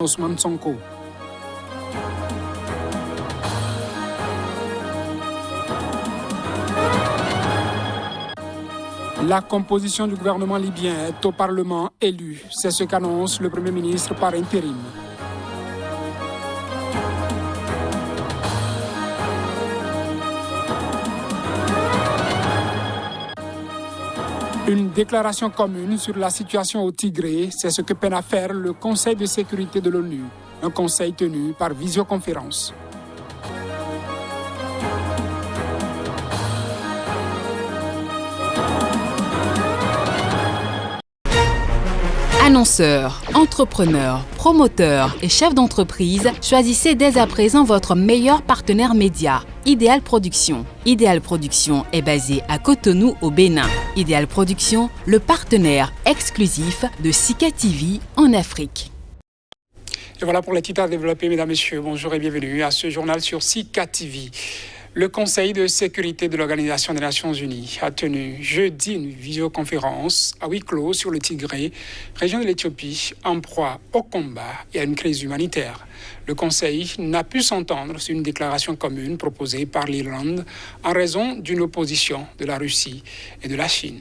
Ousmane Sonko. La composition du gouvernement libyen est au Parlement élu. C'est ce qu'annonce le Premier ministre par intérim. Une déclaration commune sur la situation au Tigré, c'est ce que peine à faire le Conseil de sécurité de l'ONU, un conseil tenu par visioconférence. Annonceurs, entrepreneurs, promoteurs et chefs d'entreprise, choisissez dès à présent votre meilleur partenaire média, Idéal Production. Idéal Production est basé à Cotonou au Bénin. Idéal Production, le partenaire exclusif de Sika TV en Afrique. Et voilà pour les titres à développer, mesdames, messieurs. Bonjour et bienvenue à ce journal sur Sika TV. Le Conseil de sécurité de l'Organisation des Nations Unies a tenu jeudi une visioconférence à huis clos sur le Tigré, région de l'Éthiopie, en proie au combat et à une crise humanitaire. Le Conseil n'a pu s'entendre sur une déclaration commune proposée par l'Irlande en raison d'une opposition de la Russie et de la Chine.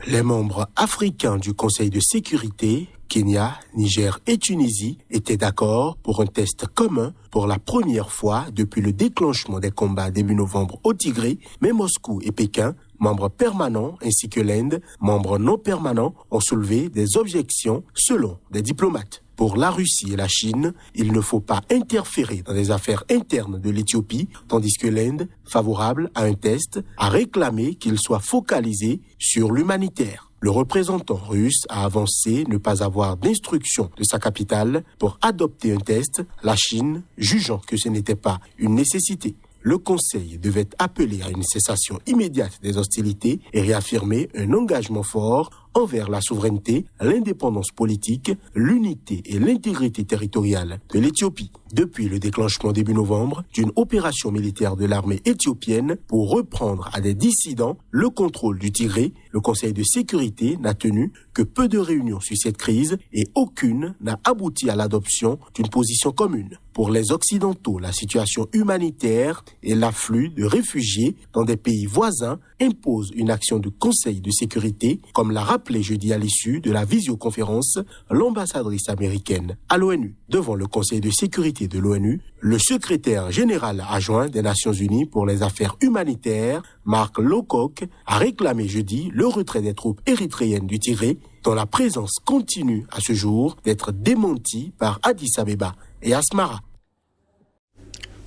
Les membres africains du Conseil de sécurité, Kenya, Niger et Tunisie, étaient d'accord pour un test commun pour la première fois depuis le déclenchement des combats début novembre au Tigré, mais Moscou et Pékin, membres permanents ainsi que l'Inde, membres non permanents, ont soulevé des objections selon des diplomates. Pour la Russie et la Chine, il ne faut pas interférer dans les affaires internes de l'Éthiopie, tandis que l'Inde, favorable à un test, a réclamé qu'il soit focalisé sur l'humanitaire. Le représentant russe a avancé ne pas avoir d'instruction de sa capitale pour adopter un test, la Chine jugeant que ce n'était pas une nécessité. Le Conseil devait appeler à une cessation immédiate des hostilités et réaffirmer un engagement fort envers la souveraineté, l'indépendance politique, l'unité et l'intégrité territoriale de l'Éthiopie. Depuis le déclenchement début novembre d'une opération militaire de l'armée éthiopienne pour reprendre à des dissidents le contrôle du Tigré, le Conseil de sécurité n'a tenu que peu de réunions sur cette crise et aucune n'a abouti à l'adoption d'une position commune. Pour les Occidentaux, la situation humanitaire et l'afflux de réfugiés dans des pays voisins imposent une action du Conseil de sécurité, comme l'a rappelé jeudi à l'issue de la visioconférence l'ambassadrice américaine à l'ONU. Devant le Conseil de sécurité de l'ONU, le secrétaire général adjoint des Nations Unies pour les affaires humanitaires, Mark Lowcock, a réclamé jeudi le retrait des troupes érythréennes du Tigré, dont la présence continue à ce jour d'être démentie par Addis Abeba et Asmara.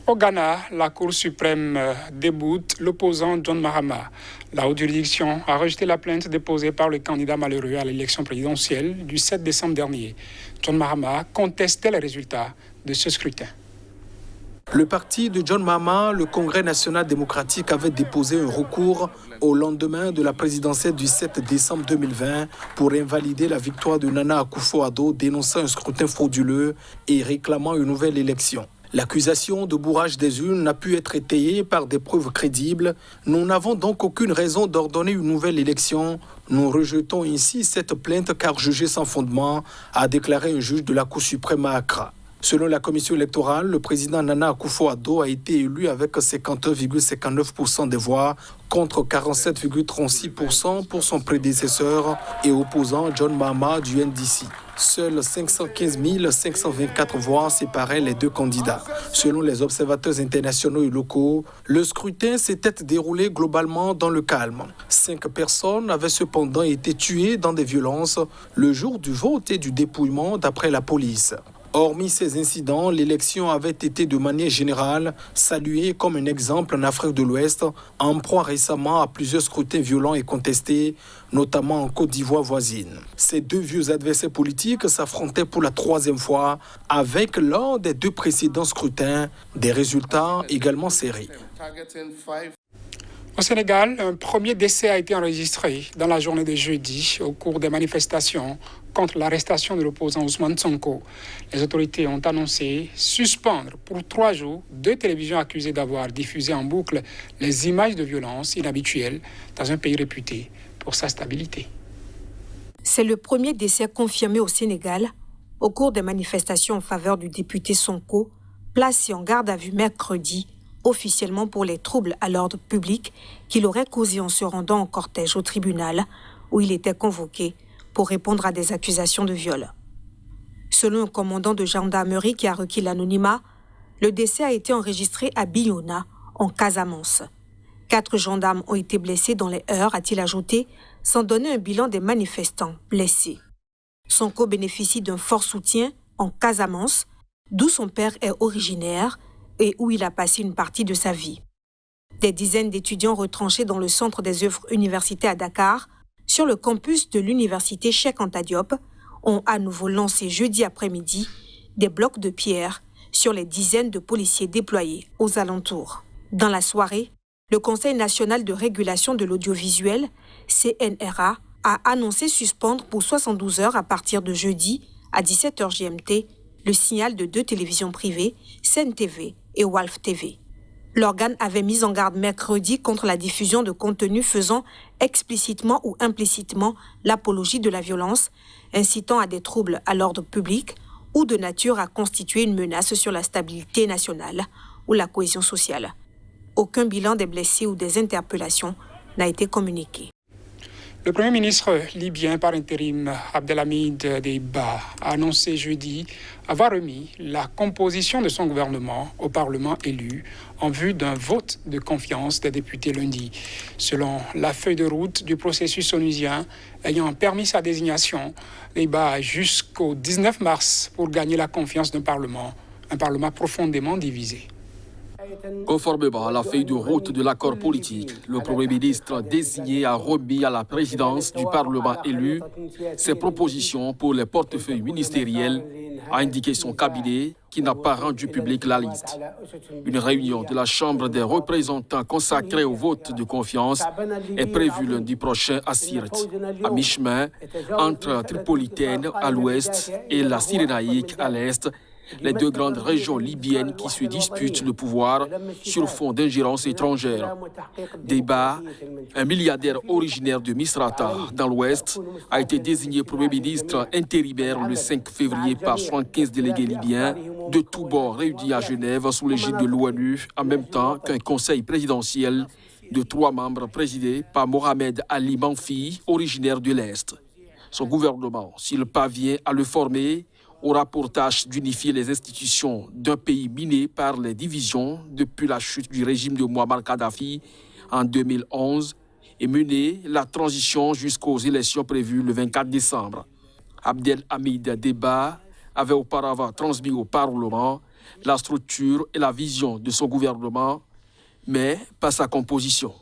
Au Ghana, la Cour suprême déboute l'opposant John Mahama. La haute juridiction a rejeté la plainte déposée par le candidat malheureux à l'élection présidentielle du 7 décembre dernier. John Mahama contestait les résultats de ce scrutin. Le parti de John Mahama, le Congrès national démocratique, avait déposé un recours au lendemain de la présidentielle du 7 décembre 2020 pour invalider la victoire de Nana Akufo-Addo, dénonçant un scrutin frauduleux et réclamant une nouvelle élection. L'accusation de bourrage des urnes n'a pu être étayée par des preuves crédibles. Nous n'avons donc aucune raison d'ordonner une nouvelle élection. Nous rejetons ainsi cette plainte car jugée sans fondement, a déclaré un juge de la Cour suprême à Accra. Selon la commission électorale, le président Nana Akufo-Addo a été élu avec 51,59% des voix contre 47,36% pour son prédécesseur et opposant John Mahama du NDC. Seules 515 524 voix séparaient les deux candidats. Selon les observateurs internationaux et locaux, le scrutin s'était déroulé globalement dans le calme. 5 personnes avaient cependant été tuées dans des violences le jour du vote et du dépouillement d'après la police. Hormis ces incidents, l'élection avait été de manière générale saluée comme un exemple en Afrique de l'Ouest, en proie récemment à plusieurs scrutins violents et contestés, notamment en Côte d'Ivoire voisine. Ces deux vieux adversaires politiques s'affrontaient pour la 3e fois, avec lors des 2 précédents scrutins des résultats également serrés. Au Sénégal, un premier décès a été enregistré dans la journée de jeudi au cours des manifestations contre l'arrestation de l'opposant Ousmane Sonko. Les autorités ont annoncé suspendre pour 3 jours 2 télévisions accusées d'avoir diffusé en boucle les images de violence inhabituelles dans un pays réputé pour sa stabilité. C'est le premier décès confirmé au Sénégal au cours des manifestations en faveur du député Sonko, placé en garde à vue mercredi, officiellement pour les troubles à l'ordre public qu'il aurait causés en se rendant en cortège au tribunal, où il était convoqué pour répondre à des accusations de viol. Selon un commandant de gendarmerie qui a requis l'anonymat, le décès a été enregistré à Bignona, en Casamance. 4 gendarmes ont été blessés dans les heurts, a-t-il ajouté, sans donner un bilan des manifestants blessés. Sonko bénéficie d'un fort soutien en Casamance, d'où son père est originaire et où il a passé une partie de sa vie. Des dizaines d'étudiants retranchés dans le centre des œuvres universitaires à Dakar, sur le campus de l'université Cheikh Anta Diop, ont à nouveau lancé jeudi après-midi des blocs de pierre sur les dizaines de policiers déployés aux alentours. Dans la soirée, le Conseil national de régulation de l'audiovisuel, CNRA, a annoncé suspendre pour 72 heures à partir de jeudi à 17h GMT le signal de 2 télévisions privées, Sen TV et Walf TV. L'organe avait mis en garde mercredi contre la diffusion de contenus faisant explicitement ou implicitement l'apologie de la violence, incitant à des troubles à l'ordre public ou de nature à constituer une menace sur la stabilité nationale ou la cohésion sociale. Aucun bilan des blessés ou des interpellations n'a été communiqué. Le Premier ministre libyen par intérim Abdelhamid Deiba a annoncé jeudi avoir remis la composition de son gouvernement au Parlement élu en vue d'un vote de confiance des députés lundi. Selon la feuille de route du processus onusien ayant permis sa désignation, Deiba a jusqu'au 19 mars pour gagner la confiance d'un Parlement, un Parlement profondément divisé. Conformément à la feuille de route de l'accord politique, le Premier ministre désigné a remis à la présidence du Parlement élu ses propositions pour les portefeuilles ministériels, a indiqué son cabinet qui n'a pas rendu publique la liste. Une réunion de la Chambre des représentants consacrée au vote de confiance est prévue lundi prochain à Sirte, à mi-chemin entre Tripolitaine à l'ouest et la Cyrénaïque à l'est, les 2 grandes régions libyennes qui se disputent le pouvoir sur fond d'ingérence étrangère. Deiba, un milliardaire originaire de Misrata, dans l'ouest, a été désigné Premier ministre intérimaire le 5 février par 75 délégués libyens de tous bords réunis à Genève sous l'égide de l'ONU, en même temps qu'un conseil présidentiel de 3 membres présidé par Mohamed Ali Manfi, originaire de l'Est. Son gouvernement, s'il parvient à le former, aura pour tâche d'unifier les institutions d'un pays miné par les divisions depuis la chute du régime de Muammar Kadhafi en 2011 et mener la transition jusqu'aux élections prévues le 24 décembre. Abdelhamid Deiba avait auparavant transmis au Parlement la structure et la vision de son gouvernement, mais pas sa composition.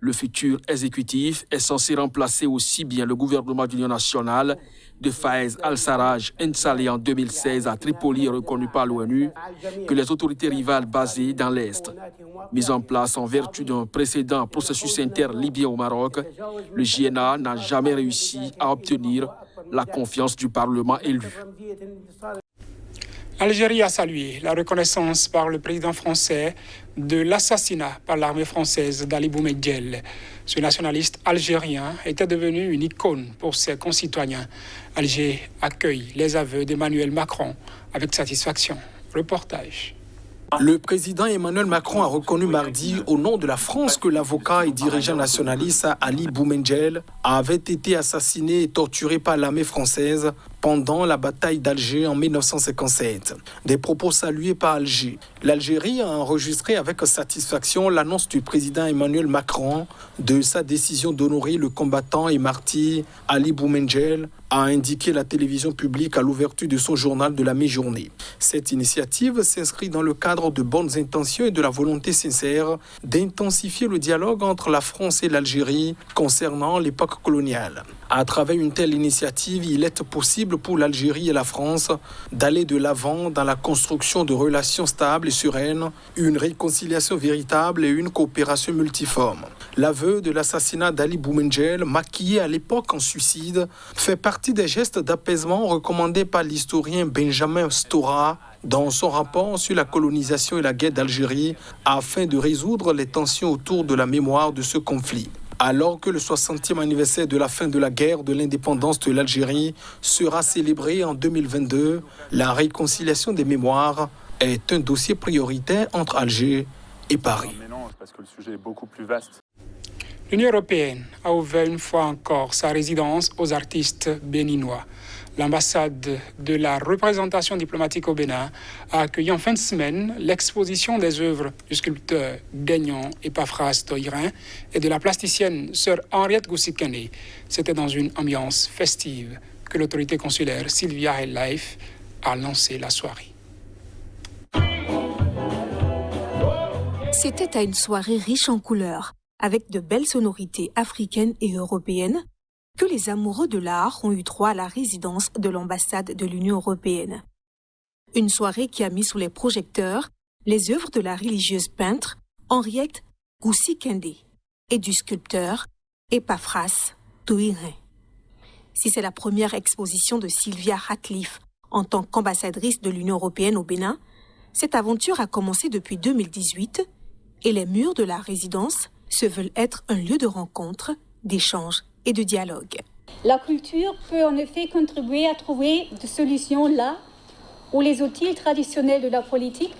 Le futur exécutif est censé remplacer aussi bien le gouvernement d'union nationale de Fayez al-Sarraj installé en 2016 à Tripoli et reconnu par l'ONU que les autorités rivales basées dans l'Est. Mis en place en vertu d'un précédent processus inter-libyen au Maroc, le JNA n'a jamais réussi à obtenir la confiance du Parlement élu. L'Algérie a salué la reconnaissance par le président français de l'assassinat par l'armée française d'Ali Boumedienne. Ce nationaliste algérien était devenu une icône pour ses concitoyens. Alger accueille les aveux d'Emmanuel Macron avec satisfaction. Reportage. Le président Emmanuel Macron a reconnu mardi au nom de la France que l'avocat et dirigeant nationaliste Ali Boumedienne avait été assassiné et torturé par l'armée française pendant la bataille d'Alger en 1957. Des propos salués par Alger. L'Algérie a enregistré avec satisfaction l'annonce du président Emmanuel Macron de sa décision d'honorer le combattant et martyr Ali Boumedienne, a indiqué la télévision publique à l'ouverture de son journal de la mi-journée. Cette initiative s'inscrit dans le cadre de bonnes intentions et de la volonté sincère d'intensifier le dialogue entre la France et l'Algérie concernant l'époque coloniale. À travers une telle initiative, il est possible pour l'Algérie et la France d'aller de l'avant dans la construction de relations stables et sereines, une réconciliation véritable et une coopération multiforme. L'aveu de l'assassinat d'Ali Boumedienne, maquillé à l'époque en suicide, fait partie des gestes d'apaisement recommandés par l'historien Benjamin Stora dans son rapport sur la colonisation et la guerre d'Algérie afin de résoudre les tensions autour de la mémoire de ce conflit. Alors que le 60e anniversaire de la fin de la guerre de l'indépendance de l'Algérie sera célébré en 2022, la réconciliation des mémoires est un dossier prioritaire entre Alger et Paris. Parce que le sujet est beaucoup plus vaste. L'Union européenne a ouvert une fois encore sa résidence aux artistes béninois. L'ambassade de la représentation diplomatique au Bénin a accueilli en fin de semaine l'exposition des œuvres du sculpteur Daignan Epaphras Toirin et de la plasticienne sœur Henriette Goussikane. C'était dans une ambiance festive que l'autorité consulaire Sylvia Helllife a lancé la soirée. C'était à une soirée riche en couleurs, avec de belles sonorités africaines et européennes, que les amoureux de l'art ont eu droit à la résidence de l'ambassade de l'Union européenne. Une soirée qui a mis sous les projecteurs les œuvres de la religieuse peintre Henriette Goussikane et du sculpteur Epaphras Toirin. Si c'est la première exposition de Sylvia Ratliff en tant qu'ambassadrice de l'Union européenne au Bénin, cette aventure a commencé depuis 2018 et les murs de la résidence se veulent être un lieu de rencontre, d'échange et de dialogue. La culture peut en effet contribuer à trouver des solutions là où les outils traditionnels de la politique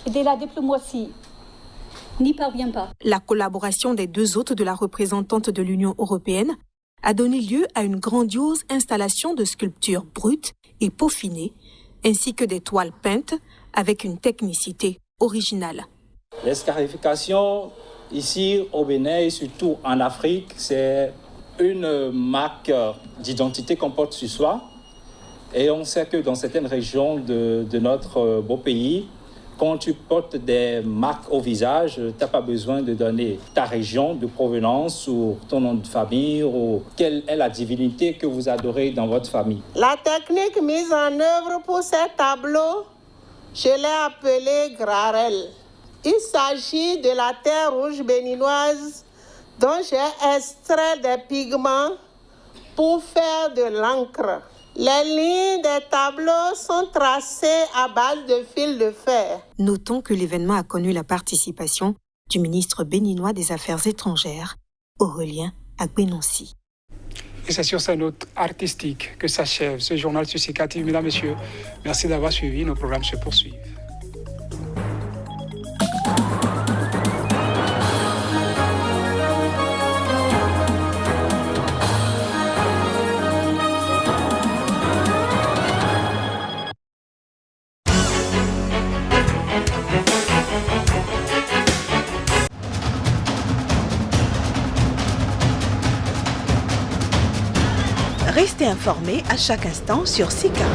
et de la diplomatie n'y parviennent pas. La collaboration des deux hôtes de la représentante de l'Union européenne a donné lieu à une grandiose installation de sculptures brutes et peaufinées, ainsi que des toiles peintes avec une technicité originale. Les scarifications ici au Bénin et surtout en Afrique, c'est une marque d'identité qu'on porte sur soi. Et on sait que dans certaines régions de notre beau pays, quand tu portes des marques au visage, tu n'as pas besoin de donner ta région de provenance ou ton nom de famille ou quelle est la divinité que vous adorez dans votre famille. La technique mise en œuvre pour ces tableaux, je l'ai appelée Grarel. Il s'agit de la terre rouge béninoise dont j'ai extrait des pigments pour faire de l'encre. Les lignes des tableaux sont tracées à base de fil de fer. Notons que l'événement a connu la participation du ministre béninois des Affaires étrangères, Aurélien Agbenonsi. Et c'est sur cette note artistique que s'achève ce journal sur CKTV. Mesdames, Messieurs, merci d'avoir suivi. Nos programmes se poursuivent. Restez informés à chaque instant sur SICA.